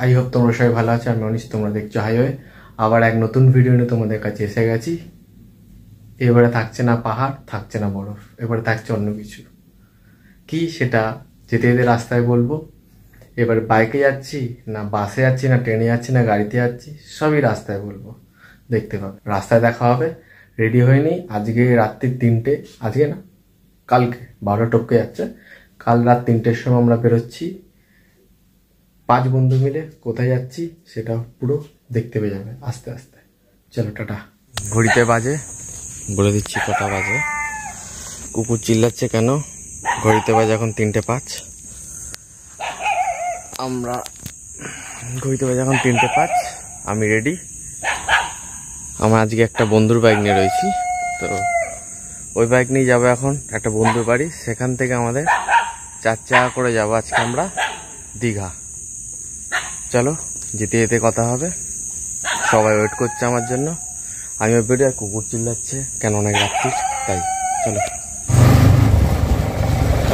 I hope তোমরা সবাই ভালো আছো। আমি অনিশ, তোমরা দেখছো হাইওয়ে। আবার এক নতুন ভিডিও নিয়ে তোমাদের কাছে এসে গেছি। এবারে থাকছে না পাহাড়, থাকছে না বরফ, এবারে থাকছে অন্য কিছু। কি সেটা যেতে যেতে রাস্তায় বলবো। এবার বাইকে যাচ্ছি না বাসে যাচ্ছি না ট্রেনে যাচ্ছি না গাড়িতে যাচ্ছি, সবই রাস্তায় বলবো, দেখতে পাবে। রাস্তায় দেখা হবে। রেডি হয়নি, আজকে রাত্রির 3টে, আজকে না কালকে 12টা টপকে যাচ্ছে। কাল রাত 3টের সময় আমরা বেরোচ্ছি 5 বন্ধু মিলে। কোথায় যাচ্ছি সেটা পুরো দেখতে পেয়ে যাবে আস্তে আস্তে। চলো টাটা। ঘড়িতে বাজে, বলে দিচ্ছি কটা বাজে। কুকুর চিল্লাচ্ছে কেন? ঘড়িতে বাজে এখন 3টে 5। আমরা ঘড়িতে বাজে এখন 3টে 5। আমি রেডি। আমরা আজকে একটা বন্ধুর বাইক নিয়ে রয়েছি, তো ওই বাইক নিয়ে যাবো এখন একটা বন্ধুর বাড়ি। সেখান থেকে আমাদের 4 চাকা করে যাবো আজকে আমরা দীঘা। চলো যেতে যেতে কথা হবে। সবাই ওয়েট করছে আমার জন্য। আমিও বেরো, আর কুকুর চিল্লাচ্ছে কেন অনেক রাত্রি, তাই চলো।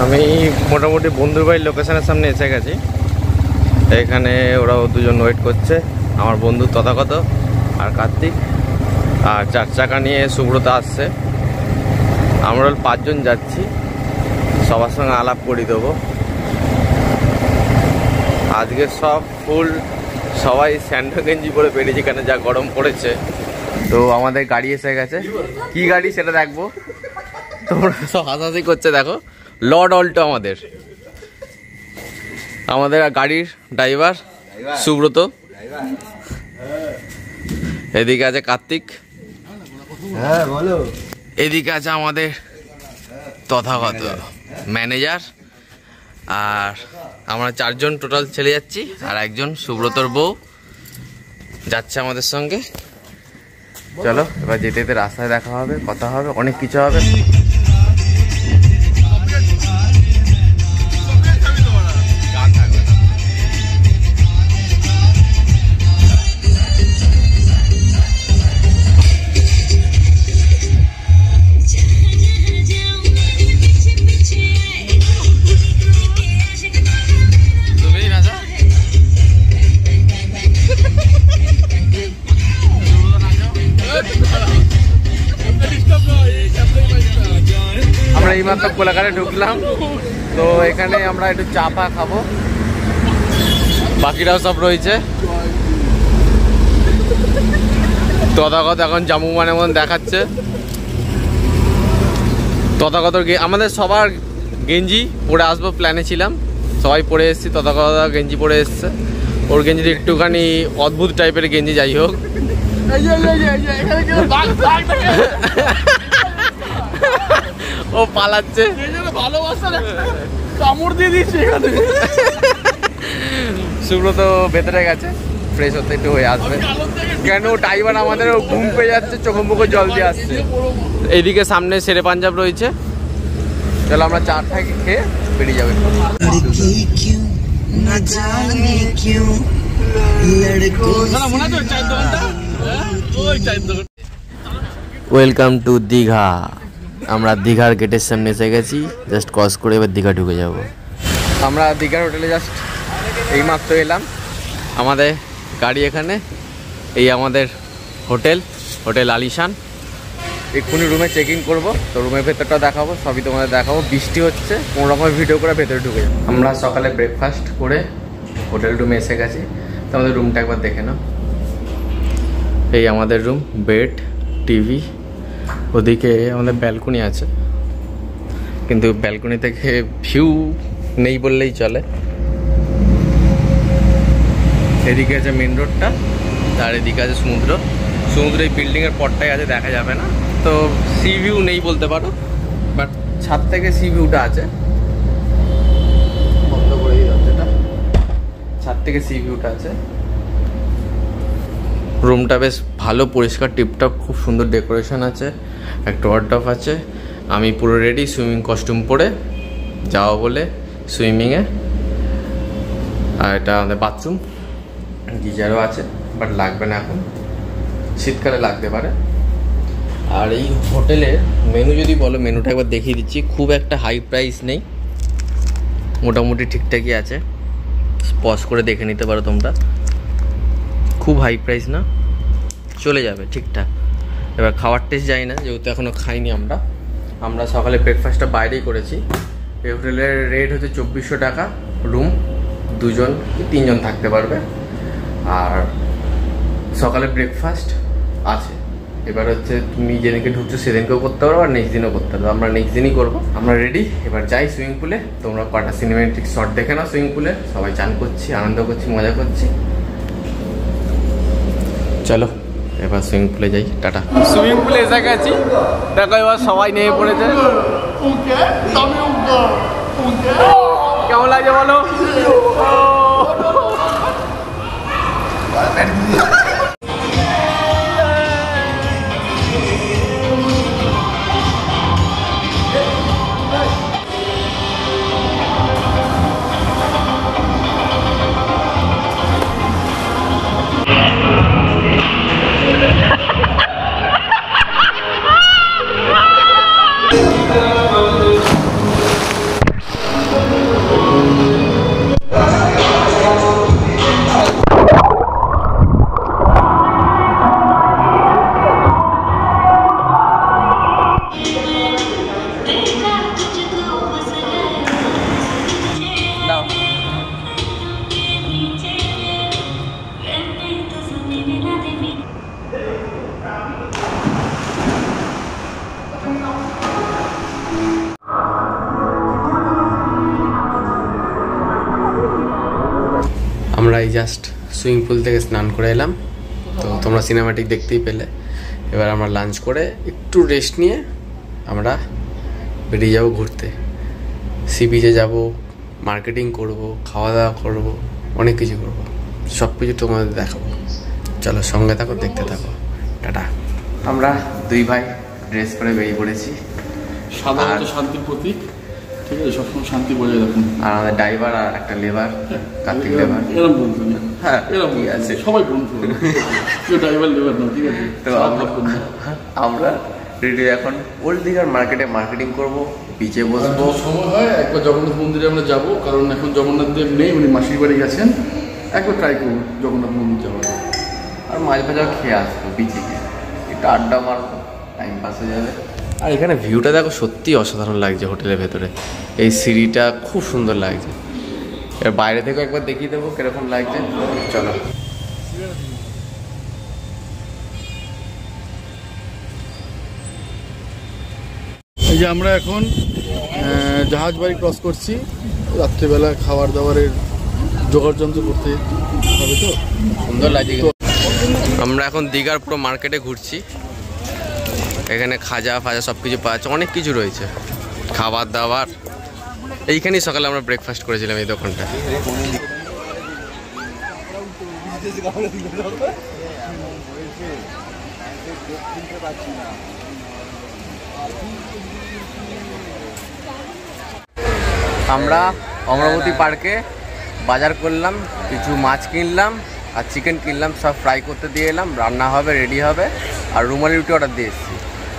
আমি মোটামুটি বন্ধুর বাড়ির লোকেশনের সামনে এসে গেছি। এখানে ওরাও দুজন ওয়েট করছে, আমার বন্ধু তথাগত আর কার্তিক। আর 4 চাকা নিয়ে সুব্রত আসছে। আমরা 5 জন যাচ্ছি, সবার সঙ্গে আলাপ করে দেবো। আজকে সব ফুল, সবাই স্যান্ডো গেঞ্জি পরে বেরিয়েছে, কেন যা গরম পড়েছে। তো আমাদের গাড়ি এসে গেছে। কি গাড়ি সেটা দেখবো। তোমরা সব হাসাহাসি করছে, দেখো লর্ড অল্টো আমাদের গাড়ির ড্রাইভার সুব্রত। এদিকে আছে কার্তিক, হ্যাঁ বলো। এদিকে আছে আমাদের তথাগত ম্যানেজার। আর আমরা 4 জন টোটাল চলে যাচ্ছি, আর একজন সুব্রতর বউ যাচ্ছে আমাদের সঙ্গে। চলো এবার যেতে যেতে রাস্তায় দেখা হবে, কথা হবে, অনেক কিছু হবে। আমরা এইমাত্র কোলাঘাটে ঢুকলাম, তো এখানে আমরা একটু চা পা খাবো, বাকিরাও সব রয়েছে। তথাগত এখন জামু মানে মন দেখাচ্ছে। তথাগত আমাদের সবার গেঞ্জি পরে আসবো প্ল্যানে ছিলাম, সবাই পরে এসেছি। তথাগত গেঞ্জি পরে এসছে, ওর গেঞ্জিটা একটুখানি অদ্ভুত টাইপের গেঞ্জি। যাই হোক, ও পালাচ্ছে, কামড় দিয়ে দিচ্ছে। সুব্রত ভেতরে গেছে, ফ্রেশ হতে একটু হয়ে আসবে। কেন ড্রাইভার আমাদের ঘুম পেয়ে যাচ্ছে, চোখে মুখে জল দিয়ে আসছে। এইদিকে সামনে শেরে পাঞ্জাব রয়েছে। চলো আমরা 4টা খেয়ে বেরিয়ে যাবে। Welcome to Digha. আমরা দীঘার গেটের সামনে এসে গেছি, জাস্ট ক্রস করে এবার দীঘা ঢুকে যাব। আমরা দীঘার হোটেলে জাস্ট এইমাত্র এলাম। আমাদের গাড়ি এখানে, এই আমাদের হোটেল আলিশান। এক্ষুনি রুমে চেকিং করবো, তো রুমের ভেতরটা দেখাবো, সবই তোমাদের দেখাবো। বৃষ্টি হচ্ছে, কোনো রকমের ভিডিও করে ভেতরে ঢুকে যাবো। আমরা সকালে ব্রেকফাস্ট করে হোটেল রুমে এসে গেছি। তো আমাদের রুমটা একবার দেখে নাও। এই আমাদের রুম, বেড, টিভি। ওদিকে আমাদের ব্যালকনি আছে, কিন্তু ব্যালকনি থেকে ভিউ নেই বললেই চলে। এদিকে আছে মেন রোডটা, আর এদিকে আছে সমুদ্র। এই বিল্ডিংয়ের পরটাই আছে, দেখা যাবে না। তো সি ভিউ নেই বলতে পারো, বাট ছাদ থেকে সি ভিউটা আছে। বন্ধ করে দিই দরজাটা। ছাদ থেকে সি ভিউটা আছে। রুমটা বেশ ভালো, পরিষ্কার, টিপটপ, খুব সুন্দর ডেকোরেশন আছে। একটা ওয়ার্ডরোব আছে। আমি পুরো রেডি, সুইমিং কস্টিউম পরে যাওয়া বলে সুইমিংয়ে। আর এটা আমাদের বাথরুম, গিজারও আছে, বাট লাগবে না এখন, শীতকালে লাগতে পারে। আর এই হোটেলের মেনু যদি বলো, মেনুটা একবার দেখিয়ে দিচ্ছি। খুব একটা হাই প্রাইস নেই, মোটামুটি ঠিকঠাকই আছে। পজ করে দেখে নিতে পারো তোমরা। খুব হাই প্রাইস না, চলে যাবে ঠিকঠাক। এবার খাওয়ার টেস্ট যাই না, যেহেতু এখনও খাইনি আমরা সকালে ব্রেকফাস্টটা বাইরেই করেছি। এই হোটেলের রেট হচ্ছে 2400 টাকা রুম, 2 জন কি 3 জন থাকতে পারবে। আর সকালে ব্রেকফাস্ট আছে। এবার হচ্ছে তুমি যেদিনকে ঢুকছো সেদিনকেও করতে পারো আর নেক্সট দিনও করতে পারো। আমরা নেক্সট দিনই করবো। আমরা রেডি, এবার যাই সুইমিং পুলে। তোমরা কটা সিনেমেটিক শট দেখে নাও সুইমিং পুলে, সবাই চান করছি, আনন্দ করছি, মজা করছি। চলো এবার সুইমিং পুলে যাই। টাটা। সুইমিং পুলে এসে গেছি, দেখো এবার সবাই নেমে পড়েছে। কেমন লাগছে বলো? আমরা এই জাস্ট সুইমিং পুল থেকে স্নান করে এলাম, তো তোমরা সিনেমাটিক দেখতেই পেলে। এবার আমরা লাঞ্চ করে একটু রেস্ট নিয়ে আমরা বেরিয়ে যাবো ঘুরতে। সি বিচে যাবো, মার্কেটিং করব, খাওয়া দাওয়া করব, অনেক কিছু করব, সব কিছু তোমাদের দেখাবো। চলো সঙ্গে থাকো, দেখতে থাকো। টাটা। আমরা 2 ভাই ড্রেস করে বেরিয়ে পড়েছি। সাধারণত শান্তির প্রতীক, ঠিক আছে, সবসময় শান্তি বজায় রাখুন। আর আমাদের ড্রাইভার আর একটা লেবার, কার্তিক লেবার। এরকম বন্ধু না, হ্যাঁ এরকম আছে, সবাই বন্ধু, কেউ ড্রাইভার লেবার না, ঠিক আছে। তো আমরা রেডি এখন ওল্ড দীঘার মার্কেটে মার্কেটিং করব, বিচে বসবো। সময় হয় একবার জগন্নাথ মন্দিরে আমরা যাব, কারণ এখন জগন্নাথ দেব নেই, উনি মাসির বাড়ি গেছেন। একবার ট্রাই করবো জগন্নাথ মন্দির যাওয়ার, আর মাছ ভাজাও খেয়ে আসবো বিচে গিয়ে, একটু আড্ডা মারবো, টাইম পাস হয়ে যাবে। আর এখানে ভিউটা দেখো, সত্যি অসাধারণ লাগছে হোটেলের ভেতরে। এই সিঁড়িটা খুব সুন্দর লাগছে। এর বাইরে থেকেও একবার দেখিয়ে দেবো কিরকম লাগছে। চলো। এই যে আমরা এখন জাহাজ বাড়ি ক্রস করছি। রাত্রেবেলা খাবার দাবারের জোগাড় যন্ত্র করতে হবে, তো সুন্দর লাগছে। আমরা এখন দীঘার পুরো মার্কেটে ঘুরছি। এখানে খাজা ফাজা সব কিছু পাওয়া যাচ্ছে, অনেক কিছু রয়েছে খাবার দাবার। এইখানেই সকালে আমরা ব্রেকফাস্ট করেছিলাম, এই দোকানটা। আমরা অমরাবতী পার্কে বাজার করলাম, কিছু মাছ কিনলাম আর চিকেন কিনলাম, সব ফ্রাই করতে দিয়ে এলাম। রান্না হবে, রেডি হবে। আর রুমালি রুটি অর্ডার দিয়ে এসেছি,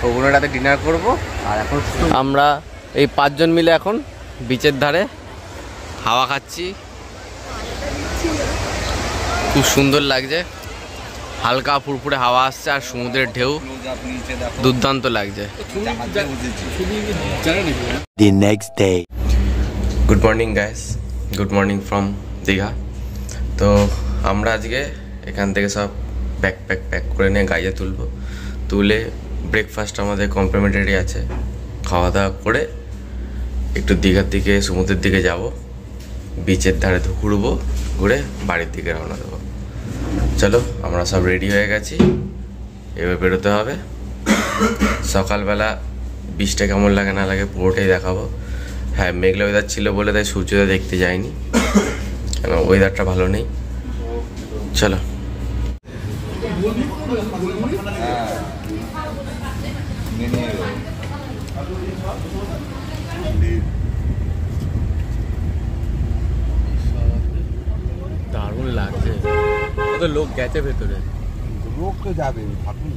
ওগুলো রাতে ডিনার করব। আর এখন আমরা এই 5 জন মিলে এখন বিচের ধারে হাওয়া খাচ্ছি, খুব সুন্দর লাগছে। হালকা ফুরফুরে হাওয়া আসছে আর সমুদ্রের ঢেউ দুর্দান্ত লাগছে। The next day. Good morning guys, good morning from Digha. তো আমরা আজকে এখান থেকে সব প্যাক করে নিয়ে গাড়িতে তুলে ব্রেকফাস্ট আমাদের কমপ্লিমেন্টারি আছে। খাওয়া দাওয়া করে একটু দীঘার দিকে, সমুদ্রের দিকে যাব, বিচের ধারে ঘুরবো, ঘুরে বাড়ির দিকে রওনা দেবো। চলো, আমরা সব রেডি হয়ে গেছি, এবার বেরোতে হবে। সকালবেলা বীজটা কেমন লাগে না লাগে পুরোটাই দেখাবো। হ্যাঁ, মেঘলা ওয়েদার ছিল বলে তাই সূর্যোদয় দেখতে যাইনি, কেন ওয়েদারটা ভালো নেই। চলো। দারুণ লাগছে, কত লোক গেছে ভেতরে। লোক তো যাবে, ভাবুন।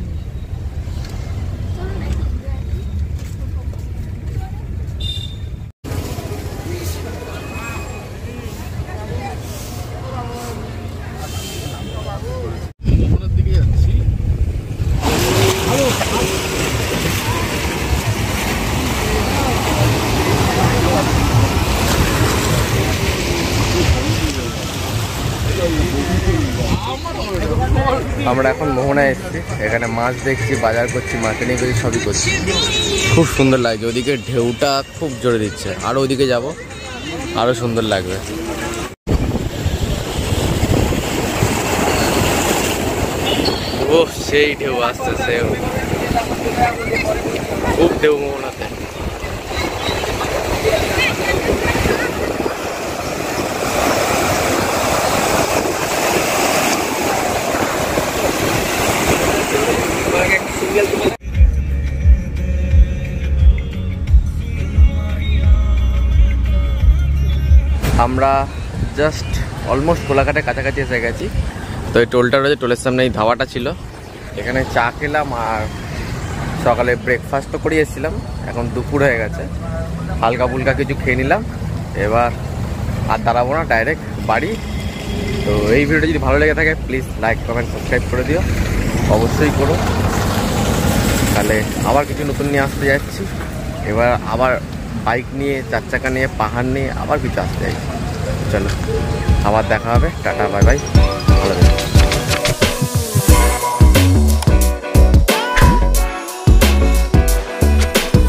আমরা এখন মোহনায় এসেছি, এখানে মাছ দেখছি, বাজার করছি, মার্কেটিং করছি, সবই করছি। খুব সুন্দর লাগছে, ওদিকে ঢেউটা খুব জোরে দিচ্ছে, আরও ওদিকে যাব, আরও সুন্দর লাগবে। ও সেই ঢেউ আসতেছে, খুব ঢেউ মোহনাতে। আমরা জাস্ট অলমোস্ট কোলাঘাটের কাছাকাছি এসে গেছি। তো এই টোলটা রয়েছে, টোলের সামনে এই ধাবাটা ছিল, এখানে চা খেলাম আর সকালে ব্রেকফাস্ট তো করে এসেছিলাম। এখন দুপুর হয়ে গেছে, হালকা ফুলকা কিছু খেয়ে নিলাম, এবার আর দাঁড়াবো না, ডাইরেক্ট বাড়ি। তো এই ভিডিওটা যদি ভালো লেগে থাকে প্লিজ লাইক কমেন্ট সাবস্ক্রাইব করে দিও, অবশ্যই করো। তাহলে আবার কিছু নতুন নিয়ে আসতে যাচ্ছি, এবার আবার বাইক নিয়ে, 4 চাকা নিয়ে, পাহাড় নিয়ে আবার কিছু আসতে যাচ্ছি। চলো আবার দেখা হবে, টাটা বাই বাই।